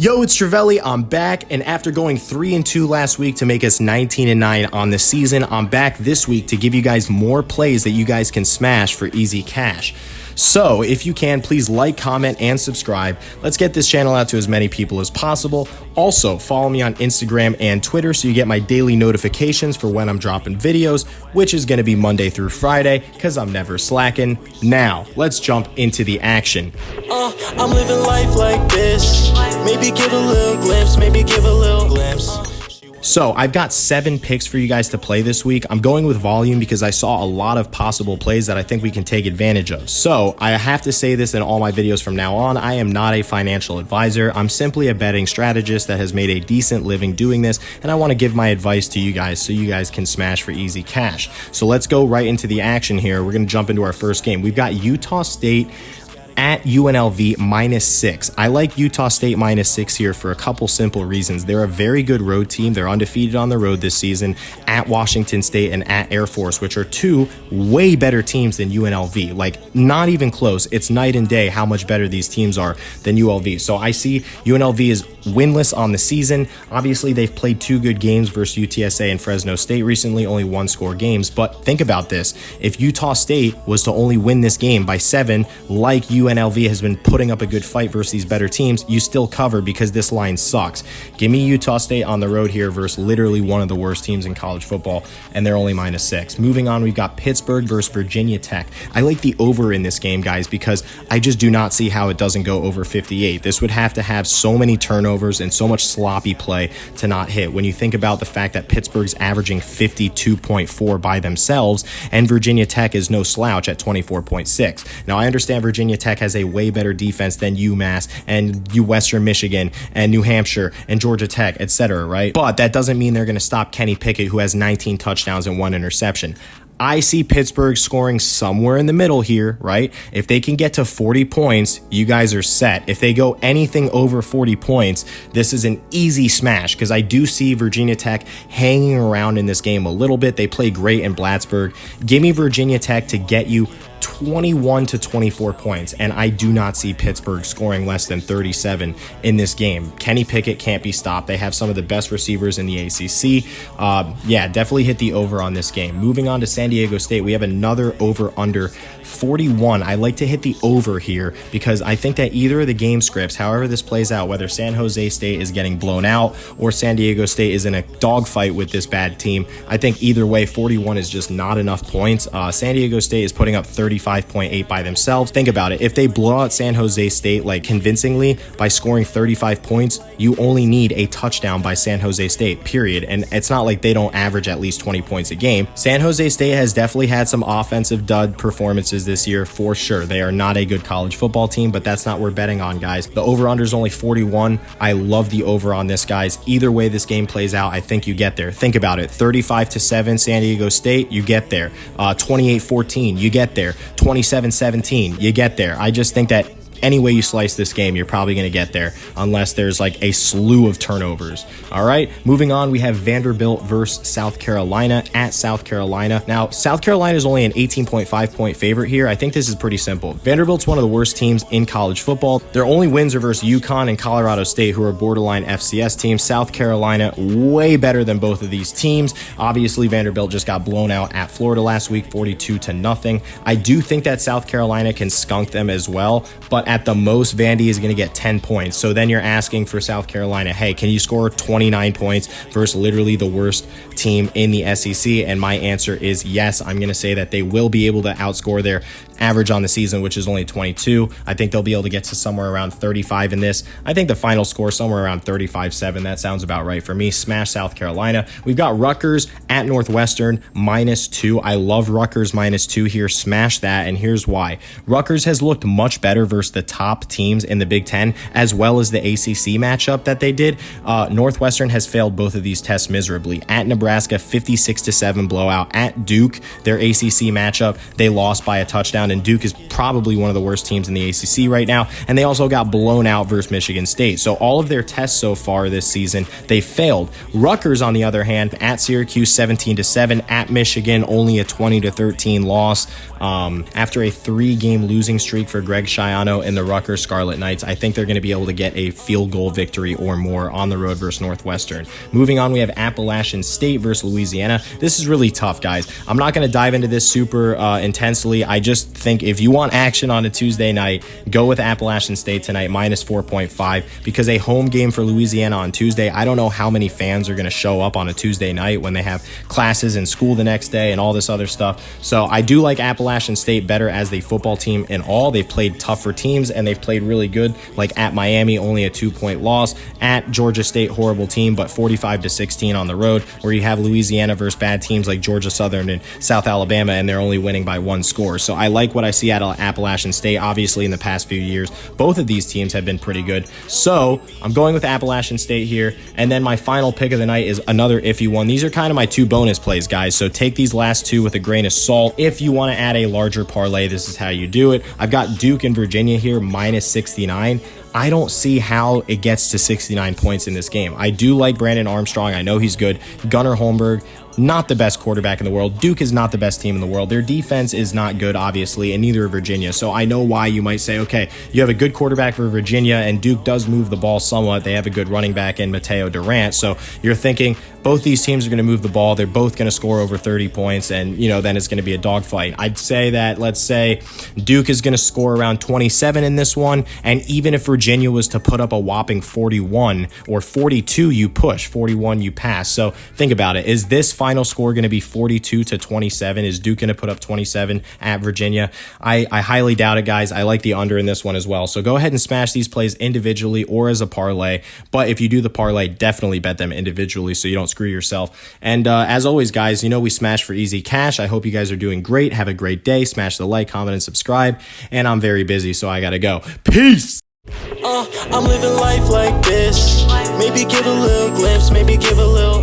Yo, it's Trivelli. I'm back, and after going 3-2 last week to make us 19-9 on the season, I'm back this week to give you guys more plays that you guys can smash for easy cash. So, if you can, please like, comment, and subscribe. Let's get this channel out to as many people as possible. Also, follow me on Instagram and Twitter so you get my daily notifications for when I'm dropping videos, which is going to be Monday through Friday, because I'm never slacking. Now, let's jump into the action. I'm living life like this. Maybe give a little glimpse, maybe give a little glimpse. So I've got 7 picks for you guys to play this week. I'm going with volume because I saw a lot of possible plays that I think we can take advantage of. So I have to say this in all my videos from now on. I am not a financial advisor. I'm simply a betting strategist that has made a decent living doing this, and I want to give my advice to you guys so you guys can smash for easy cash. So let's go right into the action here. We're going to jump into our first game. We've got Utah State at UNLV -6. I like Utah State -6 here for a couple simple reasons. They're a very good road team. They're undefeated on the road this season at Washington State and at Air Force, which are 2 way better teams than UNLV. Like, not even close. It's night and day how much better these teams are than ULV. So I see UNLV is winless on the season. Obviously, they've played 2 good games versus UTSA and Fresno State recently, only 1-score games. But think about this. If Utah State was to only win this game by 7, like UNLV has been putting up a good fight versus these better teams, you still cover because this line sucks. Give me Utah State on the road here versus literally one of the worst teams in college football, and they're only -6. Moving on, we've got Pittsburgh versus Virginia Tech. I like the over in this game, guys, because I just do not see how it doesn't go over 58. This would have to have so many turnovers and so much sloppy play to not hit. When you think about the fact that Pittsburgh's averaging 52.4 by themselves, and Virginia Tech is no slouch at 24.6. Now, I understand Virginia Tech has a way better defense than UMass and Western Michigan and New Hampshire and Georgia Tech, etc., right? But that doesn't mean they're going to stop Kenny Pickett, who has 19 touchdowns and 1 interception. I see Pittsburgh scoring somewhere in the middle here, right? If they can get to 40 points, you guys are set. If they go anything over 40 points, this is an easy smash because I do see Virginia Tech hanging around in this game a little bit. They play great in Plattsburgh. Give me Virginia Tech to get you 21 to 24 points, and I do not see Pittsburgh scoring less than 37 in this game. Kenny Pickett can't be stopped. They have some of the best receivers in the ACC. Yeah, definitely hit the over on this game. Moving on to San Diego State, we have another over-under 41. I like to hit the over here because I think that either of the game scripts, however this plays out, whether San Jose State is getting blown out or San Diego State is in a dogfight with this bad team, I think either way, 41 is just not enough points. San Diego State is putting up 35.8 by themselves. Think about it. If they blow out San Jose State like convincingly by scoring 35 points, you only need a touchdown by San Jose State, period. And it's not like they don't average at least 20 points a game. San Jose State has definitely had some offensive dud performances this year for sure. They are not a good college football team, but that's not what we're betting on, guys. The over-under is only 41. I love the over on this, guys. Either way this game plays out, I think you get there. Think about it. 35-7 San Diego State, you get there. 28-14, you get there. 27-17, you get there. I just think that any way you slice this game, you're probably going to get there unless there's like a slew of turnovers. All right, moving on, we have Vanderbilt versus South Carolina at South Carolina. Now, South Carolina is only an 18.5 point favorite here. I think this is pretty simple. Vanderbilt's one of the worst teams in college football. Their only wins are versus UConn and Colorado State, who are borderline FCS teams. South Carolina, way better than both of these teams. Obviously, Vanderbilt just got blown out at Florida last week, 42-0. I do think that South Carolina can skunk them as well, but at the most, Vandy is going to get 10 points. So then you're asking for South Carolina, hey, can you score 29 points versus literally the worst team in the SEC? And my answer is yes. I'm going to say that they will be able to outscore their average on the season, which is only 22. I think they'll be able to get to somewhere around 35 in this. I think the final score somewhere around 35-7. That sounds about right for me. Smash South Carolina. We've got Rutgers at Northwestern -2. I love Rutgers -2 here. Smash that, and here's why. Rutgers has looked much better versus the top teams in the Big Ten, as well as the ACC matchup that they did. Northwestern has failed both of these tests miserably. At Nebraska, 56-7 blowout. At Duke, their ACC matchup, they lost by a touchdown on, and Duke is probably one of the worst teams in the ACC right now, and they also got blown out versus Michigan State. So all of their tests so far this season, they failed. Rutgers, on the other hand, at Syracuse 17-7, at Michigan only a 20-13 loss. After a 3-game losing streak for Greg Schiano and the Rutgers Scarlet Knights, I think they're going to be able to get a field goal victory or more on the road versus Northwestern. Moving on, we have Appalachian State versus Louisiana. This is really tough, guys. I'm not going to dive into this super intensely. I just think if you want action on a Tuesday night, go with Appalachian State tonight, minus 4.5, because a home game for Louisiana on Tuesday, I don't know how many fans are going to show up on a Tuesday night when they have classes and school the next day and all this other stuff. So I do like Appalachian State better as the football team in all. They've played tougher teams and they've played really good, like at Miami, only a 2-point loss, at Georgia State, horrible team, but 45-16 on the road, where you have Louisiana versus bad teams like Georgia Southern and South Alabama, and they're only winning by 1 score. So I like what I see out of Appalachian State. Obviously, in the past few years, both of these teams have been pretty good. So I'm going with Appalachian State here. And then my final pick of the night is another iffy one. These are kind of my 2 bonus plays, guys. So take these last 2 with a grain of salt. If you want to add a larger parlay, this is how you do it. I've got Duke and Virginia here, minus 69. I don't see how it gets to 69 points in this game. I do like Brandon Armstrong. I know he's good. Gunnar Holmberg, not the best quarterback in the world. Duke is not the best team in the world. Their defense is not good, obviously, and neither are Virginia. So I know why you might say, okay, you have a good quarterback for Virginia, and Duke does move the ball somewhat. They have a good running back in Mateo Durant. So you're thinking both these teams are going to move the ball. They're both going to score over 30 points, and, then it's going to be a dogfight. I'd say that, let's say, Duke is going to score around 27 in this one, and even if Virginia was to put up a whopping 41 or 42, you push, 41 you pass. So think about it. Is this final score going to be 42-27? Is Duke going to put up 27 at Virginia? I highly doubt it, guys. I like the under in this one as well. So go ahead and smash these plays individually or as a parlay. But if you do the parlay, definitely bet them individually so you don't screw yourself. And as always, guys, we smash for easy cash. I hope you guys are doing great. Have a great day. Smash the like, comment, and subscribe. And I'm very busy, so I got to go. Peace. I'm living life like this. Maybe give a little glimpse, maybe give a little